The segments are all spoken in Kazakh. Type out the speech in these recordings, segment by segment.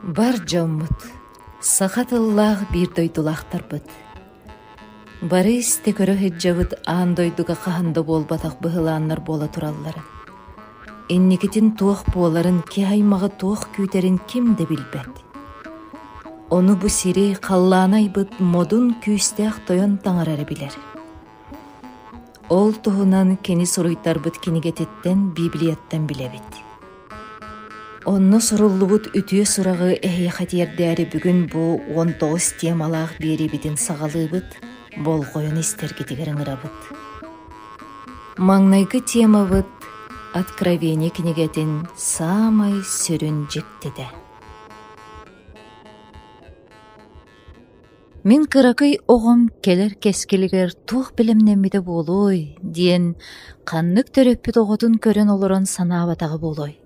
Бар жоммут, сахатыллах бир дойдулахтарбыт. Бары исте көрө хеджабыт аан дойдуга каханда болбатак быһылааннар бола тураллары. Энникитин туох буоларын ки хаймага туох күүтерин ким де билбет. Ону бу сири қаллаанайбыт модун күүстеах тойон таңарары билер. Ол туһунан кини суруйтарбыт кинигетиттен Библияттан билебит. Онно суруллубут үтүө сурагы эхиэхатиэрдээри бүгүн бу 19 темалаах биэрибитин сагалыыбыт, болгойун истергитигер ыңырабыт. Маңнайгы темабыт Откровение кинигетин самай сөрүн жектеде. Мен кыракый оғым келер кескилигер тух билемнеммиде болой, диен каннык төрөппүт оғотун көрөн олорон санаабатагы болой.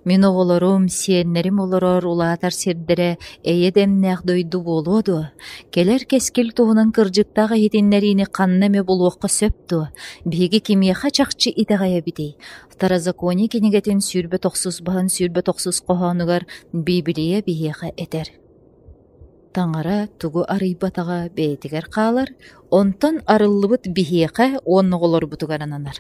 Мен оғолорум, сиеннерим олорор улаатар сирдере эйедемнеах дойду болуоду. Келер кескил туһунан кырдьыктаага хитиннерини каннеме булуокка сөптү. Биги кимиэха чахчы итэгая бити. Второзаконие кинигетин сүрбе тохсус баһан сүрбе тохсус кохонугар Библия биһиэха этер. Таңара тугу арыйбатага бэйтигер каалар, онтон арыллыбыт биһиэха онноголорбутугарананар.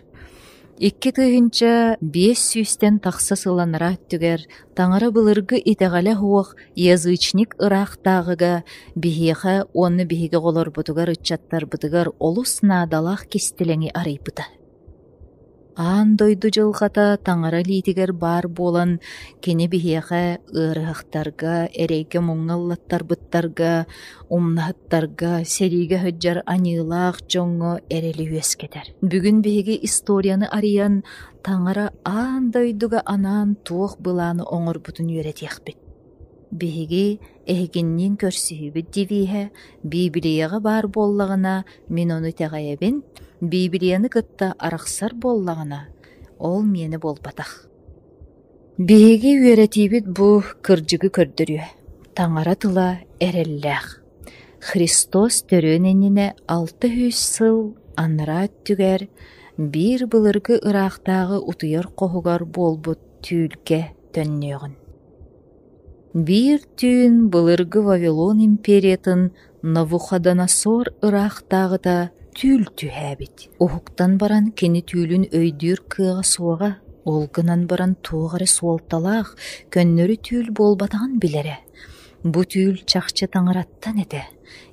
2 тыгынча 500-тен тахса сыланара түгер, таңара былыргы итегале хуох язычник ырахтаагыга биһиэха онны биһиге голорбутугар ыччаттар бытыгар олус наадалах кистилеңи арыйбыта. Аан дойду жылгата таңара лиитигер бар болан кини биһиэха ырыахтарга, эрейге муңаллаттарбыттарга, умнахаттарга, сериге höджар аньылаах жоңго эрели үескетер. Бүгүн биһиги историяны арыян таңара аан дойдуга анаан туох былааны оҥорбутун үөретиэхпит. Биһиги эхигиннин көрсүһүбүт дивиһэ Библияга бар боллагына мен ону тэҕэйэбин, Библияны кытта арахсар боллагына ол мени болбатах. Биһиги үөретиибит бу кырдьыгы көрдөрүө. Таңара тыла эреллээх. Христос төрөөненине 600 сыл аннара түгер бир былыргы ыраахтаагы утуйар кохугар болбут түүлге төннөөгүн. Бир түүн былыргы Вавилон империятын Навуходоносор ыраахтаагыта түүл түһээбит. Ухуктан баран кини түүлүн өйдүүр кыага суага, олгынан баран туогары суолталаах көннөрү түүл болбатаган билере. Бу түүл чахчы таңараттан эте.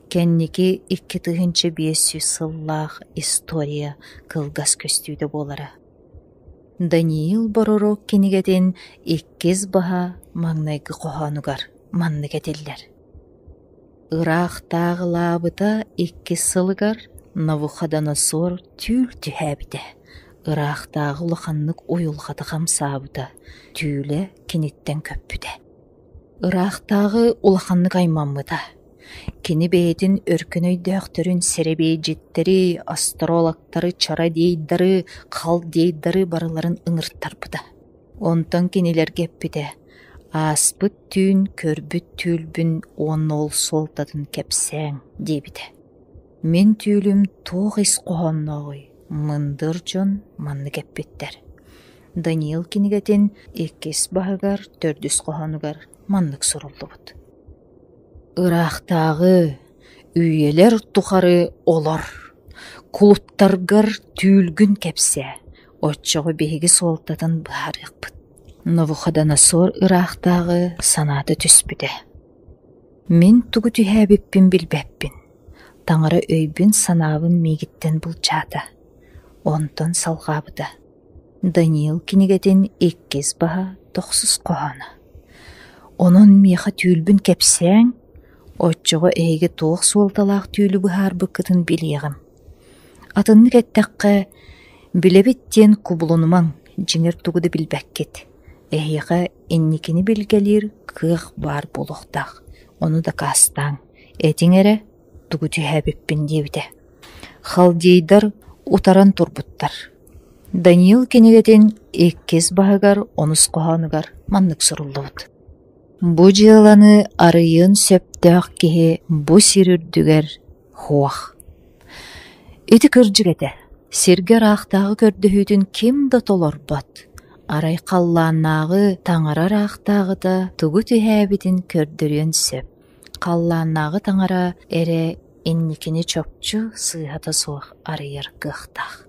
Кенники 2500 сыллаах история кылгас көстүүдө болара. Даниил боророк кинигетин 2 баха маңнайгы кохонугар манны кетиллер. Ыраахтаагы лаабыта 2 сылыгар Навуходоносор түүл түһээбите. Ыраахтаагы улаханнык уюлхаты хамсаабыта түүле киниттен көппүте. Ыраахтаагы улаханнык аймаммыта. Кини бэйэтин өркөнөйдөөхтөрүн серебейжиттери, астрологтары, чародейдары, халдейдары барыларын ыңырттарбыта. Онтон кинилер кеппите. Ааспыт түүн көрбүт түүлбүн оннол солтатын кепсең дебите. Мен түүлүм тоох ис кохонногуй, мындыр жон манны кеппиттер. Даниил кинигетин 2 баһыгар 400 кохонугар маннык суруллубут. Ыраахтаагы үйелер тухары олор, кулуттаргар түүлгүн кепсе, отчогу биһиги солтатын баарыакпыт. Навуходоносор ыраахтаагы санааты түспүтэ. Мен тугу түһээбиппин билбеппин. Таңара өйбүн санаабын мигиттен булчаата. Онтон салгаабыта. Даниил кинигетин 2 баха 9 кохона. Онон миэха түүлбүн кепсең, отчого эйге туох суолталаах түүлү быһаар быккытын билиэгим. Атынны кеттакка билебиттен кубулунумаң жиңер тугуды билбеккет. Эйге инникини билгелир кыах бар болохтах. Ону да кастаң. Этиңере тугу түһээбиппин диэбите. Халдейдар утаран турбуттар. Даниил кинигетин 2 баһыгар 10 кохонугар маннык суруллубут. Бу жыланы арыйын сөптөк кеhe бу сирүрдүгер хуах. Эти кыржыгете, сиргер ақтағы көрдүхүтүн ким да толор бат. Арай қалланнағы таңарар ақтағы да тугу түхәбитин көрдүрүн сөп. Қалланнағы таңара эре инникини чопчу сыйхата суах арыйыр кыхтах.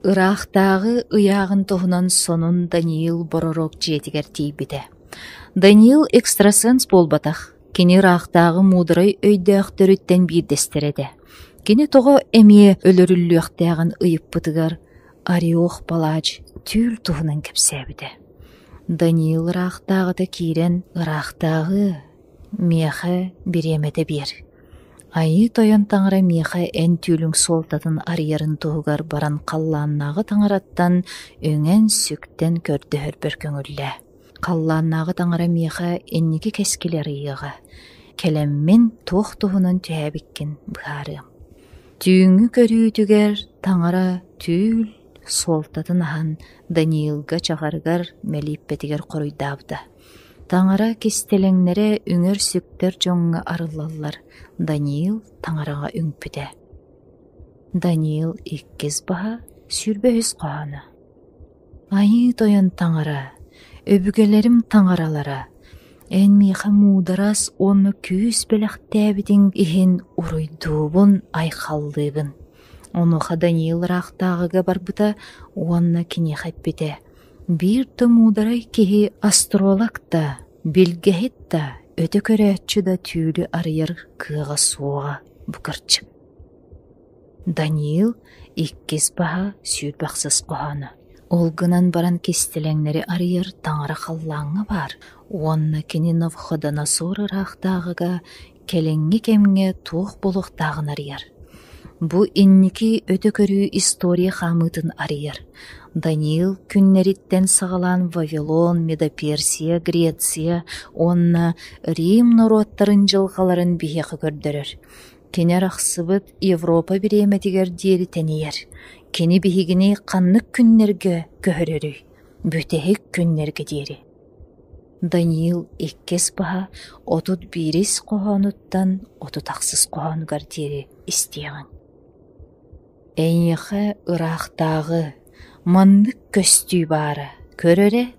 Ырақтағы ыяғын туһунан сонун Даниил боророк жетигер тийбите. Даниил экстрасенс болбатах, кини ырақтағы мудырай өйдөқтөрүттен бирдестереде. Кини тоҕо эмие өлөрүллүөхтээҕин ыйыппытыгар Ариох Палач түүл туһунан кэпсээбите. Даниил ырақтағыта киирен ырақтағы миэхэ биремете бир. Айы тойон таңара миэхэ эн түүлүң солтатын арыйарын туһугар баран қаллааннағы таңараттан өңен сүктен көрдөһөр бөркөңүллэ. Қаллааннағы таңара миэхэ энники кескилер ыйыға. Келеммин туох туһунан түһэбиккин быһаарыам. Түйүңү көрүүтүгер таңара түүл солтатын ахан Даниилга чагарыгар мелиппетигер коруйдаабда. Таңара кистелеңнере үңөр сүктер жоңга арылаллар. Даниил таңарага үңпүте. Даниил иккиз баха сүрбөһүс коаны. Айы тойон таңара, өбүгелерим таңаралара. Эн миха мударас оны күүс белэхтээбитин ихин уруйдуубун айхаллыыбын. Онуха Даниил рахтаагыга барбыта уанна кинехаппите. Бир да мударай киһи астролог да, билгеһит да, өтө көрөөччү да түүлү арыйар кыага суога букарчык. Даниил иккиз баха сүүрбахсыз коһаны. Олгынан баран кистелеңнери арыйар таңара халлаңы бар. Уанна кини Навуходоносор ырахтаагыга келеңги кемге туох болохтаагын арыйар. Бу инники өтө көрүү история хамытын арыйар. Даниил күннериттен сагалан Вавилон, Медоперсия, Греция, онна Рим народтарын жылгаларын бихеқы көрдөрөр. Кенер ақсыбыт Европа биреметигер диери тенейер. Кени бихигини қаннык күннерге көхөрөрүй, бүтехик күннерге диери. Даниил иккес баха отут бирис кохонуттан отут ақсыз кохонугар диери истиягын. Эйнеха ырақтағы маннык көстүй бары көрөре,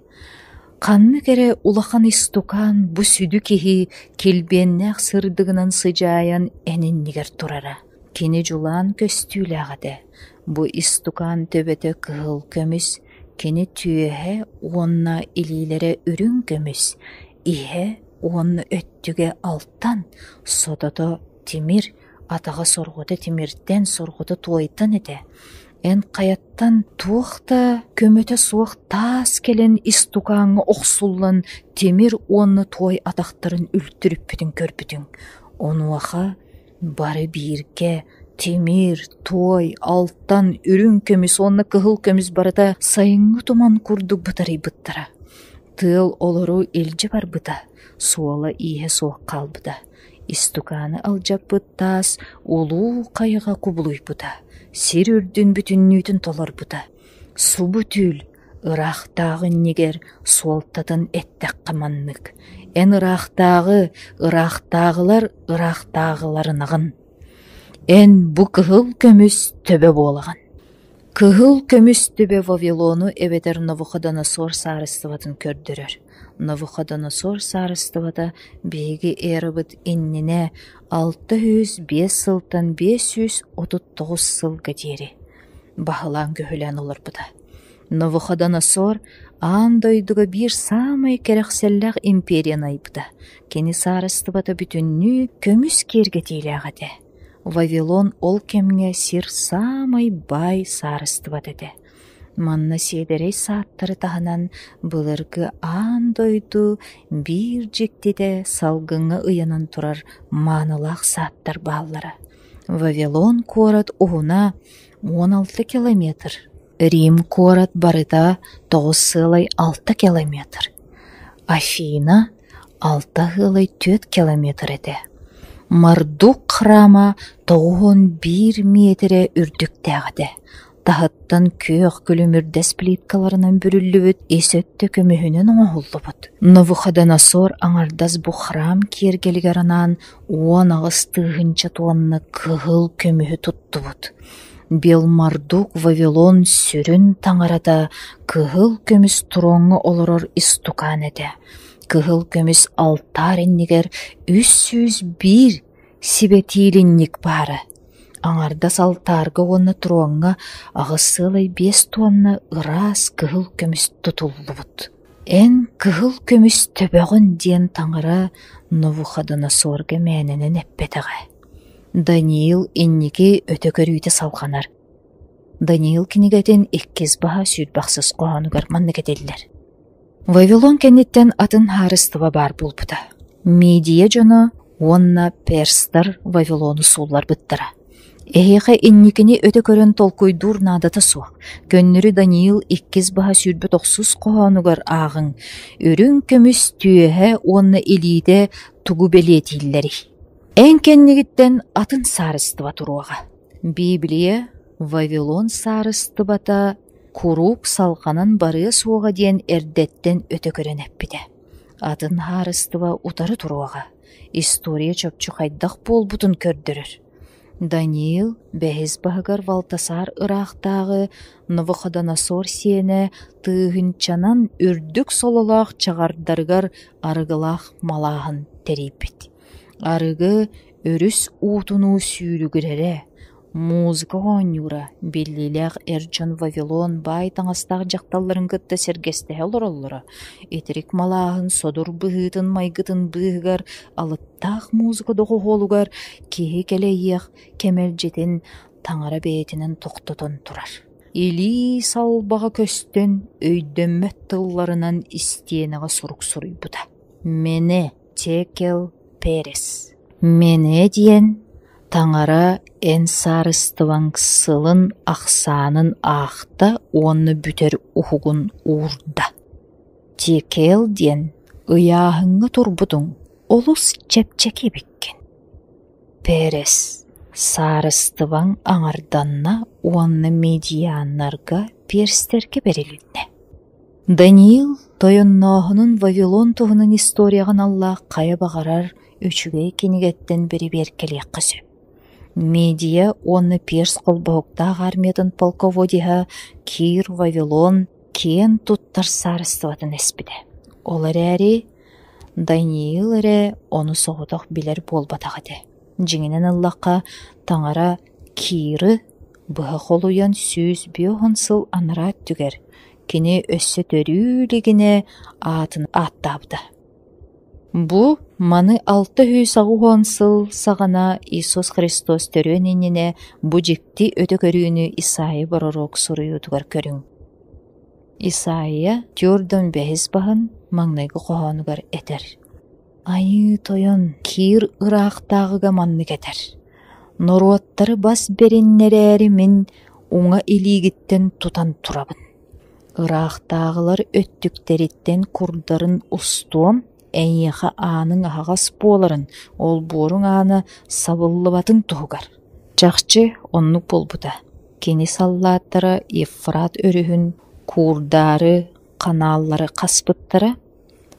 қанны кере улахан истукан бу сүдү кихи келбеннәк сырдыгынан сыжаян эниннигер турара. Кини жулан көстүйләгәде. Бу истукан төбөтө кыһыл көмүс, кини түйэһэ уонна илилере үрүн көмүс, иһэ уонна өттүге алтан, сотото тимир, атаға соргуты тимиртен соргуты туойтан эте. Эн каяттан туохта көмөтө суох таас келен истукаңы оксуллан темир уонны туой атактарын үлтүрүппүтүн көрпүтүн. Онуаха бары бирге темир, той, алтан, үрүн көмүс, онна кыһыл көмүс барыта сайыңы туман курдук бытарый быттара. Тыл олору элже бар быта, суола ийе суох калбыта. Истуканы алжак быттаас улуу кайыга кубулуй быта. Сир үрдүн бүтүннүүтүн толор быта. Су бүтүл, ырақтағы негер суолтатын эттек каманнык. Эн ырақтағылар ырақтағыларынагын. Эн бу кыһыл көмүс төбө болаган. Кыһыл көмүс төбө Вавилону эбетер Навуходоносор саарыстыбатын көрдөрөр. Навуходоносор саарыстыбата беги эрыбыт иннине 605 сылтан 539 сылга диери. Бахылан көһүлән олар быта. Навуходоносор андойдуга бир самай керекселләг империяны айбыта. Кени саарыстыбата бүтүннү көмүс керге тейләгәде. Вавилон ол кемге сир самай бай саарыстыбат эте. Манна седерей сааттары таханан былыргы андойду бир жектеде салгыңы ыянан турар манылак сааттар бааллара. Вавилон корат уһуна 16 километр. Рим корат барыта 9,6 километр. Афина 6,4 километр эте. Мардук храма 91 метре үрдүктәгәде. Тахыттан көөх күлүмүрдэс плиткаларынан бүрүллүбүт эсөттө көмүһүнөн оңоһуллубут. Навуходоносор аңардас бу храм киергелигеранан уон агыс тыыһынча туанна кыһыл көмүһү туттубут. Белмардук Вавилон сүрүн таңарата кыһыл көмүс туроңҥо олорор истукан эте. Кыһыл көмүс алтар иннигер 301 сибетиилинник баары. Аңардас алтарга уонна туроңҥа агысыылай 5 туанна ыраас кыһыл көмүс тутуллубут. Эн кыһыл көмүс төбөгүн диэн таңара Навуходоносорга мээнэнэн эппетеҕэ. Даниил инники өтөкөрүүтэ салханар. Даниил кинигэтин иккис баһа сүүрбахсыс коһонугар манныгетеллер. Вавилон кенниттен атын харыстыба бар булбута. Медия жоно уонна перстар Вавилону суулар быттара. Эхеха инникини өтөкөрөн толкуйдуур наадата суох. Көннүрү Даниил иккис баһа сүүрбүт охсус коһонугар аагын. Өрүн көмүс түйэһэ уонна илиите тугу белиэтииллери. Эн кеннигиттен атын саарыстыба туруага. Библия Вавилон саарыстыбата курук салханан барыа суога диэн эрдеттен өтөкөрөн эппите. Атын хаарыстыба утары туруага. История чөпчү хайдах болбутун көрдөрөр. Даниил бэһис баһыгар Валтасар ыраахтаагы Навуходоносор сиэне тыыһынчанан үрдүк сололоох чагардарыгар арыгылаах малааһын терийбит. Арыгы өрүс уутунуу сүүрүгүрере, музыка оонньуура, биллилээх эрдьон Вавилон бай таңастаах дьахталларын кытта сергестеһэ олороллора, итирик малааһын содур быһыытын майгытын быыһыгар алыттаах музыка дохуһуолугар киһи кэлэйиэх кэмэлдьитин таҥара бэйэтинэн тохтотон турар. Илии салбаҕа көстөн өйдөммөт тылларынан истиэнэҕэ сурук суруйбута. Мене Текел Перес. Мене диэн таҥара эн саарыстыбаң сылын ахсаанын аахта уонны бүтер ухугун уурда. Текел диэн ыяаһыҥҥа турбутуң олус чепчеки биккен. Перес саарыстыбаң аңарданна уонны медианнарга перстерге берилинне. Даниил тойонноохунун Вавилон туһунун историягын аллаах кая багарар үчүгэй кинигеттен бери беркелиэкка сөп. Медия уонны перс колбоһуктаах армиятын полководиһа Кир Вавилон киэн туттар саарыстыбатын эспите. Олар эри Даниил эре ону соҕутох билер буолбатаҕа. Жиңинен ыллакка таҥара Киры быһа холуйан сүүс биоһун сыл анараат түгер. Кини өссө төрүүлигине аатын ааттаабыта. Бу маны 600 сыл сагана Иисус Христос төрүөн иннине бу жикти өтөкөрүүнү Исайя боророк суруйутугар көрүң. Исайя тюрдон бэхис баһын маңнайгы коһоонугар этер. Айы тойон Кир ыраахтаагыга манны кетер. Норуаттары бас бериннерээри мен уңа илигиттен тутан турабын. Ыраахтаагылар өттүктериттен курдарын устуом эйеха аанын ахагас буоларын, ол буоруң ааны сабыллыбатын туһугар. Жакчы оннук болбута. Кини саллааттара Ефрат өрүһүн курдары, канааллары каспыттара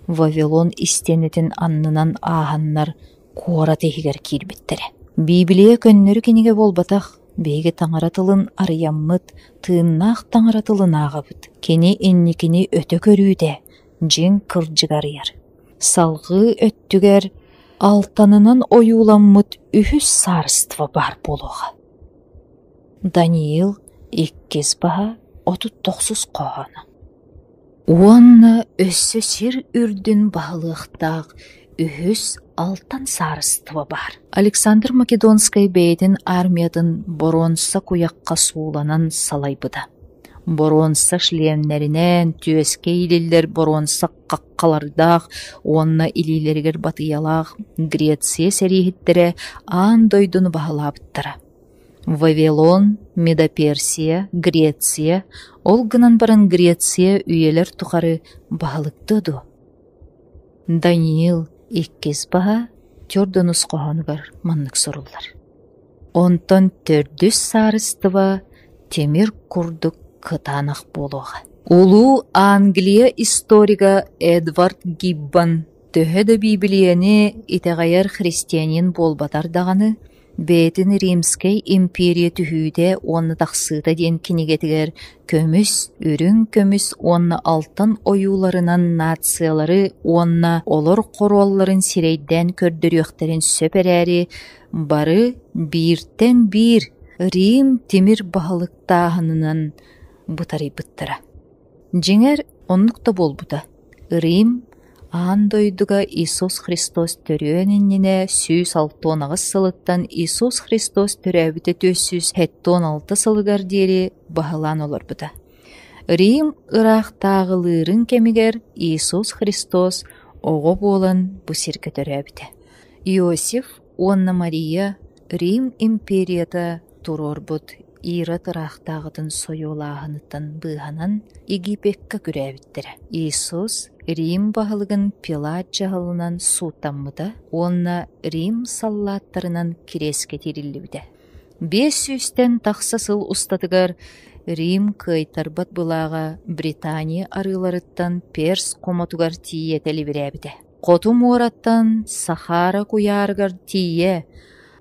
Вавилон истенетин аннынан ааһаннар куора tehigер киирбиттере. Библия көннөрү киниге болбатах, беги таңаратылын арыяммыт, тыыннаах таңаратылын аагабыт. Кени инникини өтөкөрүүтэ, жин кыржыгарыяр. Салгы өттүгер алтанынан оюуламмыт үһүс саарыстыва бар болуға. Даниил 2 баһа 39 коһону. Уонна өссө сир үрдүн баһылыахтаах үһүс алтан саарыстыва бар. Александр Македонскай бэйэтин армиятын боронса куякка сууланан салайбыда. Боронса шлемнеринен түөске илиллер боронса каккалардаах, уонна илилергер батыялаах Греция серихиттере аан дойдуну баһылаабыттара. Вавилон, Медоперсия, Греция, ол гынан баран Греция үйелер тухары баһылыктыду. Даниил 2 баһа тёрдонус коһонугар маннык соруллар. Онтон 400 саарыстыва темир курдук кытанах болуға. Улуу Англия историга Эдвард Гиббон төһө да Библияны итеғайар христианин болбатар дағаны, бәтін Римскай империя түхүйде онны тақсыда ден кинегетігер көміс, үрін көміс онны алтын оюларынан нациялары онна олар қоролларын сирейден көрдіріқтерін сөперәрі бары биртен бир Рим темир бағылықтағынынан бұтары бұттыра. Жеңер оннықта болбута. Рим аан дойдуга Иисус Христос төрөөнинне 106 сылыттан Иисус Христос төрөбүтө 476 сылыгар дери бахылан олорбута. Рим ырақтағылырын кемигер Иисус Христос ого болан бу сирке төрөбүтө. Иосиф онна Мария Рим империята турорбут Ират ырақтағытын сойулағыныттан быханан Египетке күрәбіттірі. Иисус Рим бағылығын Пилат жағылынан суутаммыда, онна Рим саллаттарынан киреске терілібді. 500-тен тақсасыл ұстатығар Рим кайтарбат бұлаға Британия арыларыттан Перс қоматугар тие тәлі бірәбіді. Қоту мораттан Сахара куяргар тие,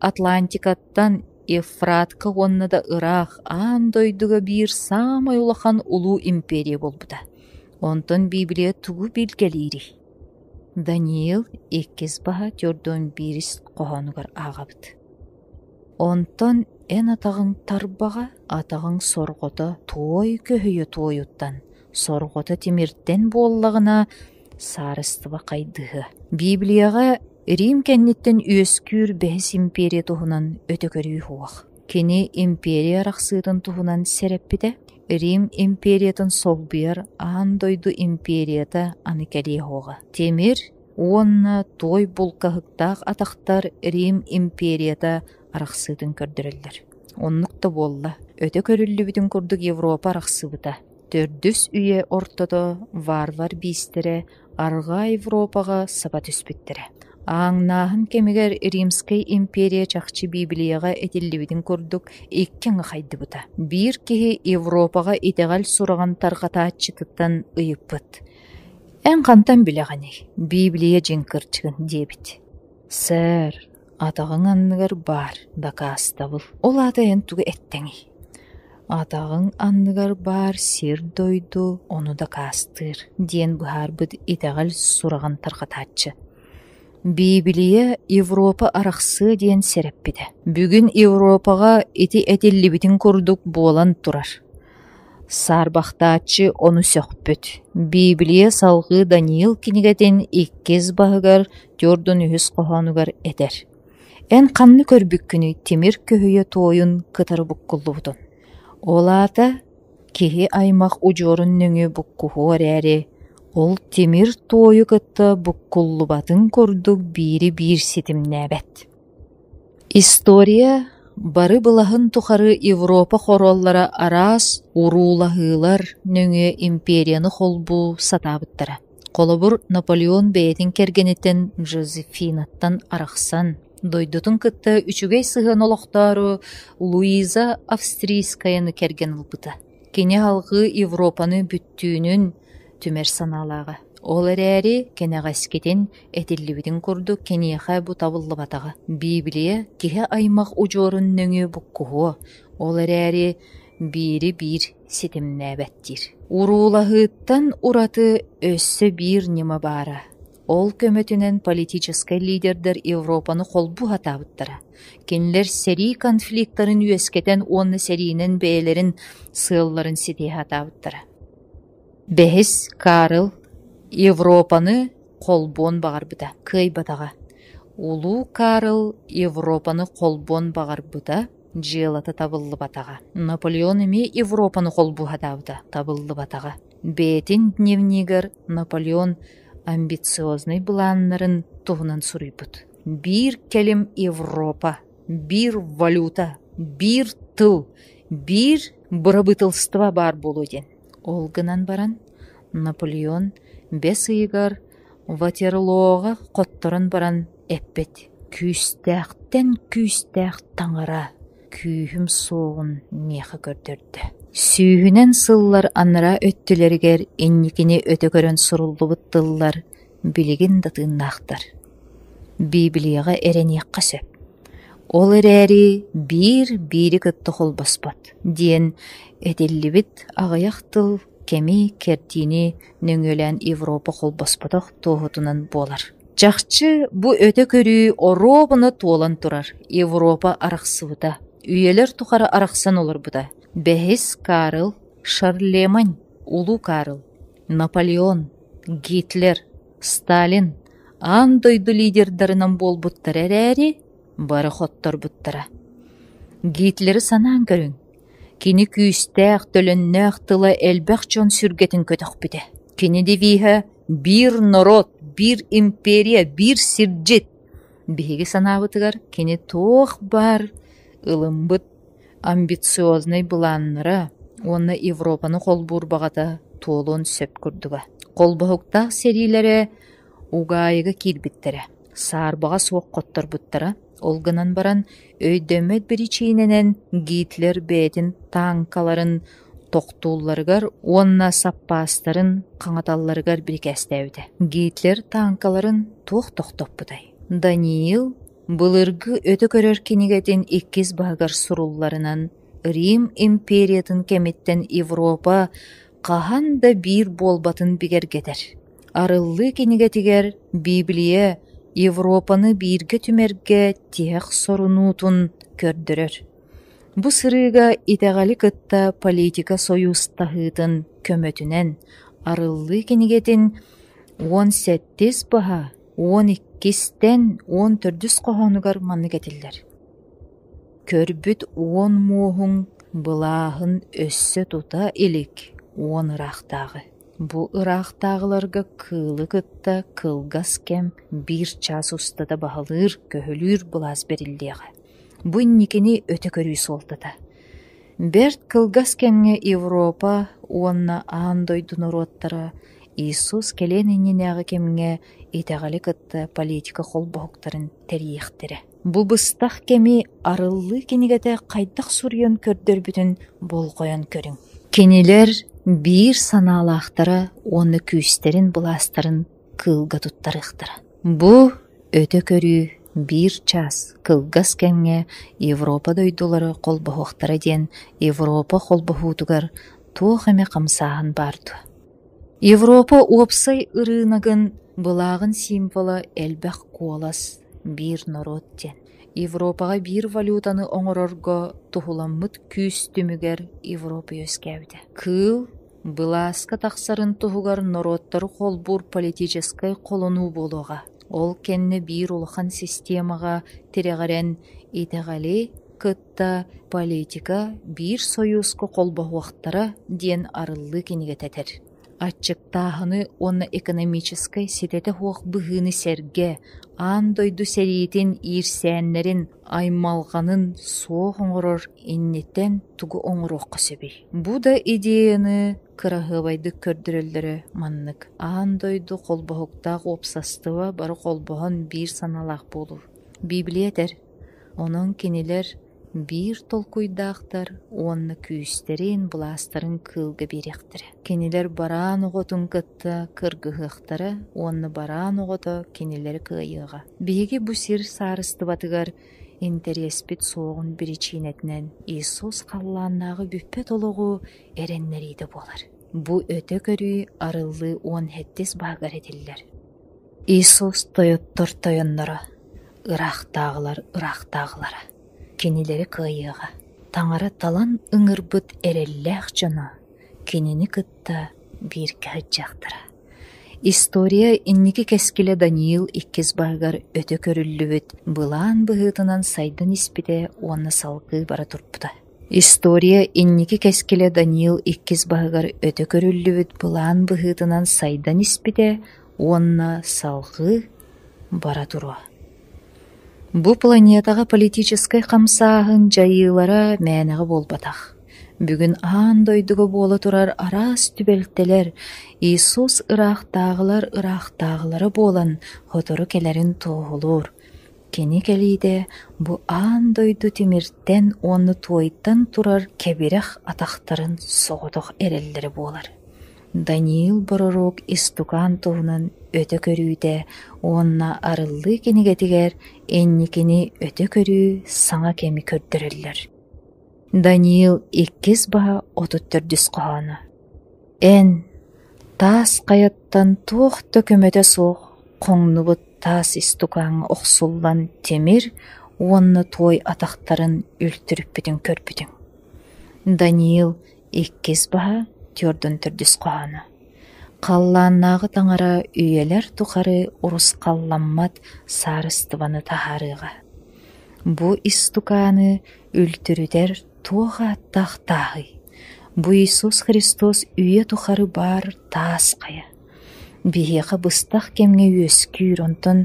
Атлантикаттан Ефратка оннада Ирақ аан дойдуга бир самай улахан улуу империя болбуда. Онтон Библия тугу билгелири. Даниил 2 баха 4-1 кохонугар агабыт. Онтон эн атағың тарбаға, атағың сорғота той көһүйө тойуттан, сорғота темирттен боллағына сарыстыва қайдығы. Библияға Рим кәннеттен өскүр бәс империя туһунан өтөкөрүү хуақ. Кені империя рақсыытын туһунан сереппіде, Рим империятын солбияр аан дойду империята аны кәлей хуға. Темир, онна той булкахықтақ атақтар Рим империята арақсыытын көрдірілдір. Оннықта болла, өтөкөрүллі бүтін күрдік Европа арақсыбыта. 400 үйе ортото варвар бейстері арға Европаға саба түспіттірі. Аңнағын кемегер Римскай империя чақчы Библияға этиллибидин көрдік еккен қайды бұта. Бір кеге Европаға етеғал сұраған тарғататчытыттан ұйыппыт. Ән қантан білеғаны, Библия жеңкірчігін дебіт. Сәр, атағың анныгар бар, дақа астабыл. Ол атайын түгі әттәңі. Атағың анныгар бар, сир дойду, оны да кастыр. Ден бұхар бұд етеғал сұраған тарғататчы. Библия Европа арақсы ден сереппеді. Бүгін Европаға еті әтеллібітін көрдік болан тұрар. Сарбақтачы оны сөкпіт. Библия салғы Даниил кинегетен 2 бағығар 400 қоханығар әдер. Ән қанны көрбік күні темір көйе тойын қытар бұққылы бұдын. Олата кеге аймақ ұжорын нөңі бұққығы әрі. Ол темир тойы кытта бұққыллыбатын көрдік бири бир сетімнәбәт. История бары бұлағын тұқары Европа хороллара арас урулағылар нөңе империяны холбу сатабыттара. Қолыбыр Наполеон бәйтін кергенеттен Жозефинаттан арақсан. Дойдутун кытта үчүгей сыған олықтары Луиза Австрийскаяны керген ұлбыта. Кене алғы Европаны бүттүүнүн түмер саналаға. Ол әрі кенеғаскетен әтеллібідін күрді кенеға бұ табылы батаға. Библия кеге аймақ ұжорын нөңе бұққуы. Ол әрі бири бир сетімнә бәттір. Урулағыттан ураты өссі бір нема бара. Ол көмөтінен политическай лидердер Европаны қолбу хатабыттыра. Кенлер сери конфликттарын үескетен онны серинен бәйлерін сылларын сете хатабыттыра. Бәхіс Карл Европаны қолбон бағар бұта, күй батаға. Улу Карл Европаны қолбон бағар бұта, жылаты табылы батаға. Наполеон еме Европаны қолбу хатабыта, табылы батаға. Бәтін дневнигер Наполеон амбициозный бұланларын туғынан сұрый бұд. Бір келім Европа, бір валюта, бір тыл, бір бұрабытылстыва бар болу ден. Олгынан баран Наполеон 5 ыйгар Ватерлооға қоттырын баран әппет. Күстәқтен таңыра. күйім соғын меха көрдірді. Сүйінен сыллар аныра өттілергер енникіне өте көрін сұрулы бұттылар білеген датыннақтар. Библияға әренеққа сөп. Ол әрәрі бір-бірі күтті қол баспат. Ден әделі ағаяқтыл кеми кертini нөңөлән Европа қол баспатақ тоғытынан болар. Жақчы бұ өте көрі оробыны толан тұрар. Европа арақсывыда. Үйелер тұқары арақсан олар бұда. Бәхіс Карл, Шарлемань, Улу Карл, Наполеон, Гитлер, Сталин, андойды лидердарынан бол бұттар әрәрі, бары хоттар бұттара. Гитлері санаан көрін. Кені күйістәқ төліннәқ тыла әлбәқ жон сүргетін көтіқ біде. Кені девиға бір народ, бір империя, бір сирджет. Беге санабытығар, кені тоқ бар, ылымбыт, амбициозный бұланныра, оны Европаны қолбур бағата толын сөп күрдіға. Қолбағықтақ серилері уғайығы кирбіттері. Сарбаға соқ қоттар бұттара. Олғынан баран өйдөмет бір ичейненен Гитлер бәдін танкаларын тоқтуларығар, онна саппастарын қаңаталарығар бір кәстәуді. Гитлер танкаларын тоқтоп бұдай. Даниил бұлырғы өті көрер кенегетін 2 бағар сұруларынан Рим империятын кеметтен Европа қағанда бір болбатын бігергедер. Арылы кенегетігер Библия Европаны бирге түмерге тех сорунутун көрдірер. Бу сырыга итәғалі кытта политика союз тахытын көмөтүнен арылы кенегетін 18 баха 12-тен 14 қоғанығар манны кетілдер. Көрбіт 10 моғын бұлағын өссі тута елік 10 ырақтағы. Бу ырақтағыларға кылы кытта кылгас кем 1 час устада бағалыр көхілір бұлаз берілдеға. Бу никені өте көрүй солтыда. Берт кылгас кемге Европа онна андойду народтара Иисус келеніненеғі кемге итәғалі кытта политика қол бұқтарын тәрейіқтірі. Бу бұстақ кеми арылы кенегеті қайдақ сүрген көрдір бүтін бол қоян көрің. Кенелер бір саналақтары оны күйістерін бұластарын кылға тұттарықтыры. Бұ өте көрі 1 час кылгас кәңе Европа дойдулары қолбағықтары ден Европа қолбағытығар тоғаме қамсағын барды. Европа опсай ырынығын бұлағын символы әлбәқ қолас бір народ ден. Европаға бір валютаны оңырорға тұхыламыд күйістімігер Европа өскәуді. Кыл бұласқа тақсарын тұхығар народтары қолбур политическай қолыну болуға. Ол кенне бір улахан системаға терегарен итеғали кытта политика бір союзғы қолбағуақтара ден арылы кенеге тәтір. Атчықтағыны оны экономическай сететі хоқ бұғыны сәрге, андойду сәриетін ирсәнлерін аймалғанын соқ оңырыр иннеттен тұғы оңыр оққа сөбей. Бұ да идеяны кырағыбайды көрдірілдері маннық. Андойду қолбағықтақ опсастыва бары қолбағын бір саналақ болу. Библиятер, оның кенелер бір толкуйдақтар, онны күйістерін, бұластарын кылғы беректірі. Кенелер баран оғытын кытты кыргығықтары, онны баран оғыты кенелері күйіға. Беге бұ сир сарысты батығар интереспет соғын бірічинетінен Иисус қалланнағы бүппет олығы әреннерейді болар. Бұ өте көрі арылы 17 бағар етілдер. Иисус тойоттыр тойоннары, ырақтағылары. Кенелері күйіға. Таңара талан ыңырбыт әрелләқ жана, кенені кытта бір кәт жақтыра. История инники кәскелі Даниил 2 бағар өте көріллі бұлан бұғытынан сайдан іспеде оны салғы бара тұрпыда. История инники кәскелі Даниил 2 бағар өте көріллі бұлан бұғытынан сайдан іспеде оны салғы бара тұруа. Бұ планетаға политическай қамсағын жайылара мәніғі болбатақ. Бүгін андойдығы болы тұрар арас түбелттелер, Иисус ырақтағылары болан, ғотыры келерін тоғылыр. Кені келейде бу аан дойду тимирттен оны туойттан турар кебирах атақтарын соғытық эреллері болар. Даниил Боророк истукан туһунан өтө көрүүде онна арыллы кенигетигер энникини өтө көрүү саңа кеми көрдөрөллөр. Даниил 2 баha 34 кохана. Эн таас каяттан туохта көмөтө суох коңнубут таас истукан оксуллан темир онна той атактарын үлтүрүппүтүн көрпүтүн. Даниил 2 баha 4 кохана. Қалланнағы таңара үйелер тухары урус қалламмат сарыстываны тахарыға. Бу истуканы үлтүрүдер туға тақтағы. Бу Иисус Христос үйе тухары бар таасқая. Бихеға быстақ кемге өскүйір онтын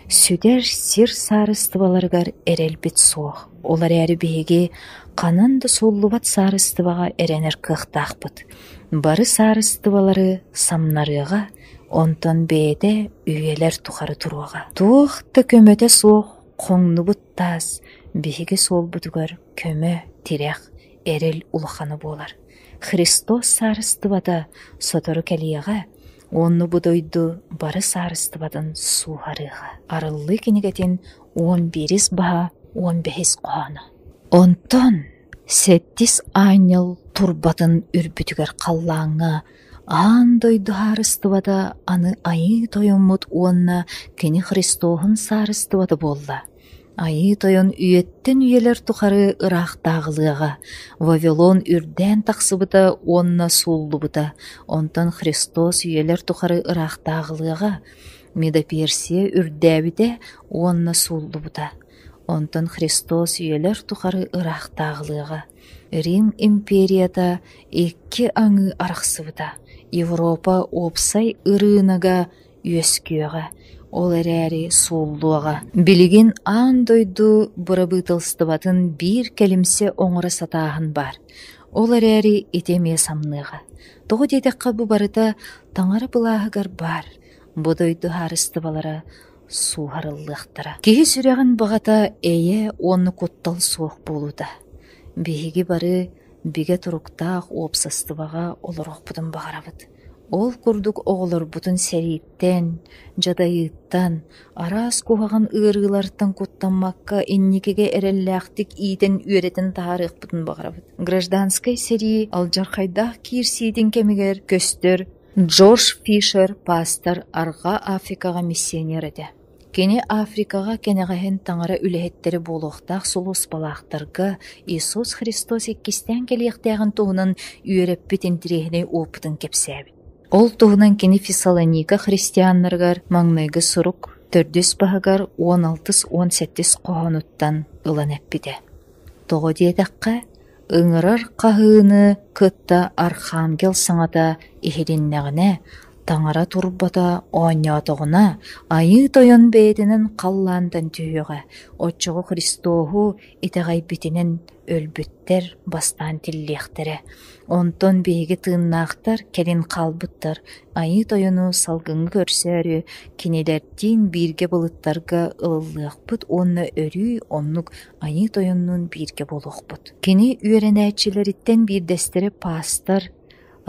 сүдер сир сарыстываларғар эрелбет соқ. Олар әрі бейге қананды соллубат сарыстываға эренер кықтақпыт. Бары сарыстывалары самнарыға, онтон бейде үйелер тухары туруға. Туқты көмөте соқ, қоңнубут тас, бейге сол бұтығар көмө, тирек, эрел улаханы болар. Христос сарыстывада сотору кәлияға, онны бұдойду бары сарыстывадан суғарыға. Арылы кенегетін 11 баha 15 қоғаны. Онтон 7 аңыл турбатын үрбүтүгер қаллаңа, аан дойду харыстывада аны айы тойонмут уонна кені Христоғын сарыстывады болла. Айы тойон үйеттен үйелер тухары ырақтағылыға, Вавилон үрден тақсыбыда онна суллубыда, онтан Христос үйелер тухары ырақтағылыға, Медоперсия үрдәбіде онна суллубыда, онтан Христос үйелер тухары ырақтағылыға. Рим империята 2 аңы арақсыбыда, Европа опсай ырынага өскүйіға, ол әрі соллуға. Білген аан дойду бұрабытылстыбатын бір кәлімсе оңыры сатағын бар. Ол әрі етеме самныға. Тоғы дедіққа бұ барыда таңары бұлағығар бар. Бұ дойду харыстыбалары суғарылықтыра. Кеге сүрегін бұғата әйе оны көттал суық болуда. Бейге бары биге туруктаах опсастыбаға олырық бұдын бағарабыд. Ол күрдік оғылыр бұтын сәриттен, жадайыттан, арас куғаған ырғыларттан куттанмаққа энникеге әрелләқтік ийтен үйретін тағарық бұтын бағарабыд. Гражданскай сәри алжарқайдақ кирсейден кемігер көстер Джордж Фишер пастор арға Африкаға миссионер еді. Кені Африкаға кенеғайын таңара үліхеттері болуқтақ солус балақтарға Иисус Христос еккістен келіқтәғін туғынан үйеріп бітін тірегіне опытын кепсәбі. Ол туғынан кені Фессалоника христианларғар маңнайғы сұрук 4 бағығар 16-17 қоғануттан ылан әппіде. Тоғы дедіққа ыңырар қағыны күтті Архангел саңада ехеріннәғіне таңара турбата оңятығына айы тойон бейдінің қалландан түйіға, отчығы Христоху итағай бітінің өлбіттер бастан тиллектері. Онтон бейгі тыыннақтар келін қалбыттар, айы тойону салгыңы көрсәрі, кенелерден бірге бұлыттарға ылылық бұд, онны өрі, оннық айы тойонның бірге болуқ бұд. Кені үйеренәтчілеріттен бір дәстері пастар,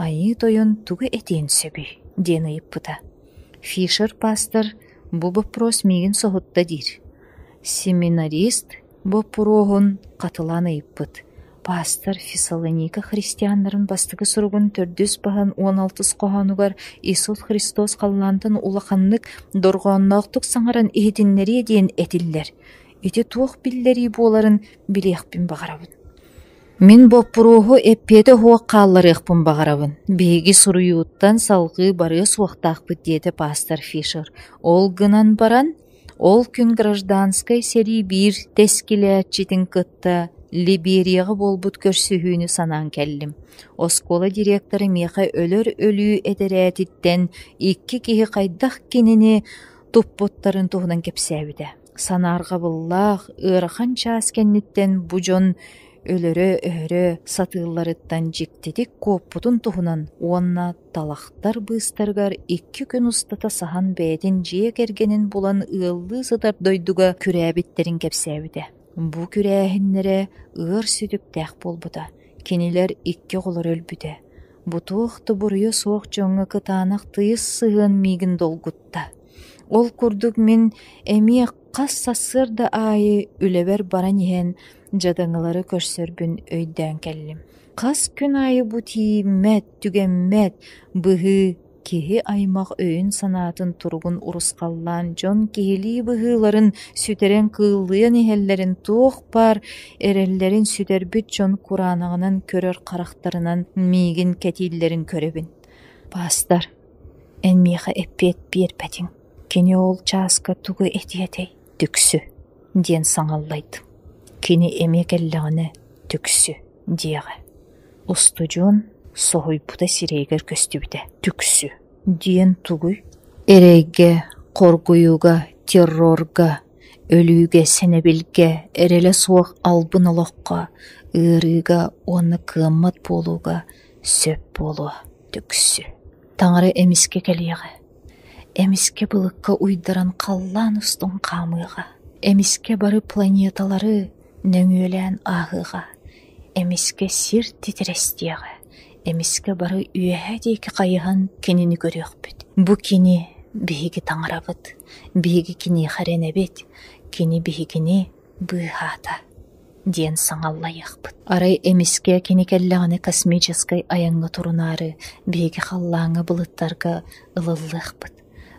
айы тойон туғы етен сөбі. Дені иппыта. Фишер пастор бу вопрос мигин соғытта дир. Семинарист бу пурогун қатыланы иппыт. Пастор Фессалоника христианларын бастығы сұрғын 4 баған 16 қоғануғар Иисус Христос қаллантын улақанлық дорғаннақтық саңаран ехетінлері дейін әтіллер. Эти туық биллери боларын білеқпін бағарабын. Мен боппуруғу эппеті хуа қалларықпын бағарабын. Бейгі сұруюттан салғы бары суақтақпыт деді пастор Фишер. Ол гынан баран, ол күн гражданскай сери бір тескіләтчетін кытта Либерияға болбут көрсүхүүнү санан келлим. Оскола директоры меха өлөр өлүү эдерәтиттен 2 кихи қайдақ кенini туппуттарын туғынан кепсәбіді. Санарға бұллақ ырхан час кенниттен бұжон өлөрө өрө сатыылларыттан жиктедик коппутун тухунан уонна талахтар быыстаргар 2 күн устата сахан бээтин жие кергенин булан ыаллыы сытар дойдуга күрээбиттерин кепсээбите. Бу күрээхиннере ыар сүтүктэх болбута. Кинилер 2 голор өлбүтэ. Бутуохты бурую суох жоңга кытаанах тыйыс сыгын мигин долгутта. Ол курдук мен эмие қас сассыр да айы үлебер баран иһэн жадаңылары көрсөрбүн өйдөн келлим. Қас күн айы бу тииммет, түгеммет, быһы киһи аймак өйүн санаатын тургун урускаллаан жон киһилии быһыыларын сүтерен кыыллыан иһэллерин туох бар эреллерин сүтербит жон кураанаҕынан көрөр харахтарынан миигин кетииллерин көрөбүн. Пастар, эн миэхэ эппиэт биэрбэтиң. Кини ол чааска тугу этиэтей түксү диэн саҥаллайдым. Кини эме келлэҕинэ түксү диэҕэ. Устужуун соһуйбута сирэйгэр көстүбүтэ. Түксү диэн тугуй эрэйге, коргуюга, террорга, өлүүгэ, сенебилге, эреле суох албын олоққа, ыарыга, оны кыаммат болууга сөп болуа түксү. Таңары эмиске келиэҕэ. Эмиске былыкка уйдаран қаллан устун қамыға. Эмиске бары планеталары нөңөлән ағыға. Эмиске сир титерестияға. Эмиске бары үйәһә дейкі қайыған кенini көріөкпүт. Бу кини биһиги таңарабыт. Биһиги кини харенебит. Кини биһигини быхата. Диэн саңаллайықпыт. Арай эмиске кини келләғаны космическай аяңға турунары биһиги халлаңы былыттарға ылыллықпыт.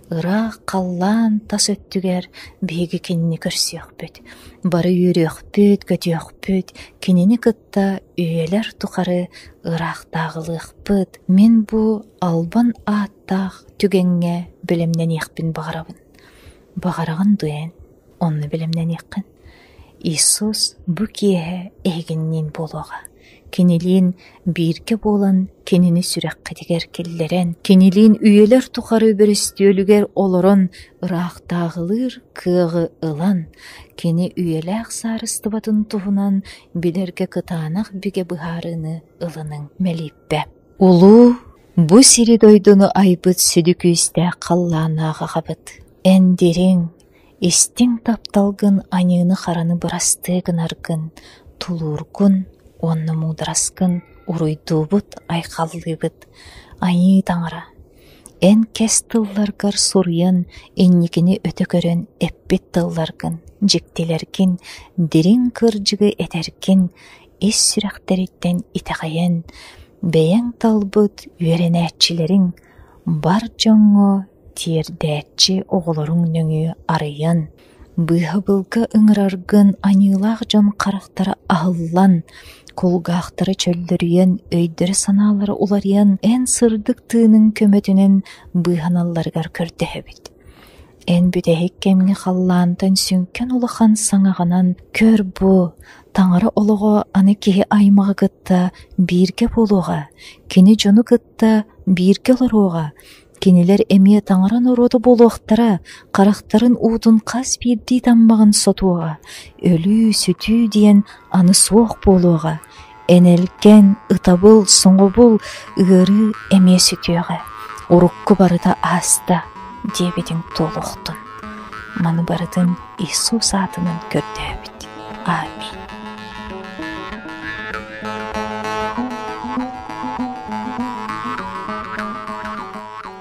Ыраах қаллан тас өттүгер биһиги кинини көрсүөхпүт. Бары үйрөөхпүт, көтүөхпүт, кинини кытта үйелер тухары ыраахтаагылыахпыт. Мен бу албан ааттаах түгеңҥэ билемнениэхпин бағарабын. Бағарагын дуэн, онны билемнениэххин. Иисус бу киэһэ эһигиннин болуға. Кинилиин биирге болан кинини сүрэххитигер киллерен, кинилиин үйелер тухары берестиөлүгер олорон ыраахтаагылыр кыагы ылан, кини үйелээх саарыстыбатын туһунан билерге кытаанах биге быһаарыны ылының мэлиппэ. Улуу бу сири дойдуну айбыт сүдүкүүстэ қаллаанаағағабыт. Эндериң, истиң тапталгын аньыны хараны бырастыгын аргын, тулуургун, онны мудараскын, уруйдуубут, айхаллыбыт, айы таңара. Эн кес тылларгар сурьян, энникини өтө көрөн эппит тылларгын, жиктилергин, дирин кыржыгы этергин, ис сүрэхтериттен итағайын, бэйэн талбыт үеренэчилерин, бар жоңго тиердээчи оголоруң нөңү арыян. Быһабылга ыңыраргын аньылаах жон қарақтары ахыллан, колгаахтары чөлдөрүйен, өйдөрі санаалары уларыян, эн сырдык тыының көмөтүнен быһаналларгар көрдөһөбүт. Эн бүтэһик кемни халлаантан сүнкен улахан саңаганан көр бу, таңары олого аны киһи аймага кытта биирге болуга, кини жону кытта биирге олоруга, кинилер эмие таңаран ороду болуақтара, қарақтарын уутун қас бирди таммағын сотуға, өлүү сүтүү диен аны суох болуға, энелген, ытабыл, соңобул, ыгыры эмие сүтүүға, урукку барыта аста, дебетин толуқтун. Маны барытын Иисус атынан көрдөбүт. Амин.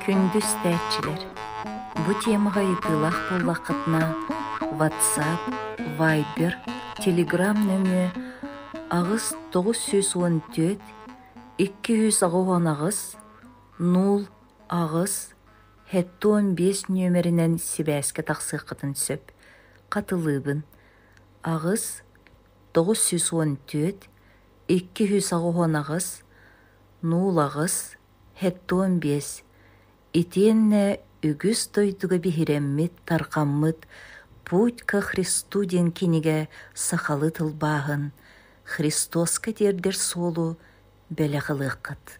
Күндүс тәтчилер. Бу темаға ытылах боллақытна WhatsApp, Viber, Telegram нөмі ағыз 914 210 ағыз 0 ағыз 715 нөмерінен сибәске тақсықытын сөп. Қатылыбын ағыз 914 210 ағыз 0 ағыз 715 Итенне үгіз тойдуга бихиреммит, тарқаммыт, путь ка Христу ден киниге сахалы тылбағын, Христоска дердер солу бәләғылыққыт.